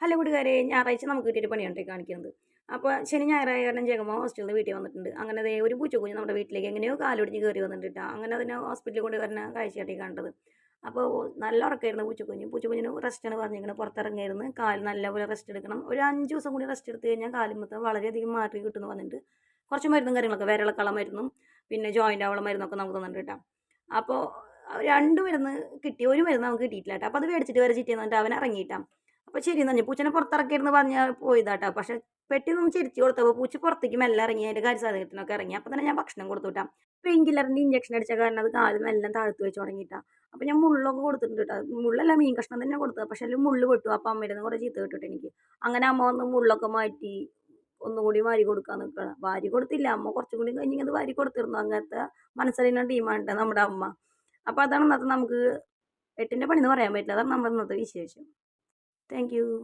Hello കൂട്ടുകാരെ, ഞായറാഴ്ച നമുക്ക് കിട്ടിയൊരു പണിയാണ് കാണിക്കുന്നത്. അപ്പോൾ ശനി ഞായറായ കാരണം ജഗമോ ഹോസ്റ്റലിൽ നിന്ന് വീട്ടിൽ വന്നിട്ടുണ്ട്. അങ്ങനെ ദേ ഒരു പൂച്ചക്കുഞ്ഞ് നമ്മുടെ വീട്ടിലേക്ക് എങ്ങനെയോ കാലൊടിഞ്ഞ് കയറി വന്നിട്ട് അങ്ങനെ അതിനെ ഹോസ്പിറ്റലിൽ കൊണ്ട് വരുന്ന കാഴ്ചയാട്ടി കണ്ടത്. അപ്പോൾ നല്ല ഉറക്കമായിരുന്നു പൂച്ചക്കുഞ്ഞ്. പൂച്ചക്കുഞ്ഞിന് റെസ്റ്റാണ് പറഞ്ഞിരിക്കുന്നത്, പുറത്തിറങ്ങിയായിരുന്നു. കാല് നല്ലപോലെ റെസ്റ്റ് എടുക്കണം. ഒരു 5 ദിവസം കൂടി റെസ്റ്റ് എടുത്ത് കഴിഞ്ഞാൽ കാലുമ്പത്തെ വളരെയധികം മാറി കിട്ടുമെന്ന് പറഞ്ഞിട്ട് കുറച്ച് മരുന്നും കാര്യങ്ങളൊക്കെ വിരളക്കള മരുന്നും പിന്നെ ജോയിൻ്റ് ആവുള്ള മരുന്നൊക്കെ നമുക്ക് തന്നിട്ട് കേട്ടോ. അപ്പോൾ 2 മരുന്ന് കിട്ടി, ഒരു മരുന്ന് നമുക്ക് കിട്ടിയിട്ടില്ല കേട്ടോ. അപ്പോൾ അത് മേടിച്ചിട്ട് വരെ ചിറ്റി വന്നിട്ട് അവൻ ഇറങ്ങിയിട്ടാണ്. അപ്പോൾ ശരിയെന്ന് പറഞ്ഞു പൂച്ചനെ പുറത്തിറക്കിയിരുന്ന് പറഞ്ഞാൽ പോയതാട്ടോ. പക്ഷെ പെട്ടെന്ന് ചിരിച്ചു കൊടുത്തപ്പോൾ പൂച്ച പുറത്തേക്ക് മെല്ലെ ഇറങ്ങി, അതിൻ്റെ കാര്യസാധനത്തിനൊക്കെ ഇറങ്ങി. അപ്പോൾ തന്നെ ഞാൻ ഭക്ഷണം കൊടുത്തു വിട്ടാം. പെയിൻ കില്ലറിൻ്റെ ഇഞ്ചക്ഷൻ അടിച്ച കാരണം അത് കാലും എല്ലാം താഴ്ത്ത് വെച്ച് തുടങ്ങിയിട്ടാ. അപ്പോൾ ഞാൻ മുള്ളൊക്കെ കൊടുത്തിട്ടുണ്ട് കേട്ടോ. മുള്ളല്ല, മീൻ കഷ്ണം തന്നെ കൊടുത്തത്. പക്ഷെ അതിൽ മുള്ള് പെട്ടു. അപ്പോൾ അമ്മയുടെ നിന്ന് കുറേ ചീത്ത കിട്ടിട്ട് എനിക്ക്. അങ്ങനെ അമ്മ വന്ന് മുള്ളൊക്കെ മാറ്റി ഒന്നുകൂടി വാരി കൊടുക്കാൻ നിൽക്കണം. വാരി കൊടുത്തില്ല, അമ്മ കുറച്ചും കൂടി കഴിഞ്ഞ് അത് വാരി കൊടുത്തിരുന്നു. അങ്ങനത്തെ മനസ്സറിയുന്ന ടീമാണ് നമ്മുടെ അമ്മ. അപ്പോൾ അതാണ് ഇന്നത്തെ നമുക്ക് 8ൻ്റെ പണി എന്ന് പറയാൻ പറ്റില്ല. അതാണ് നമ്മുടെ ഇന്നത്തെ വിശേഷം. Thank you.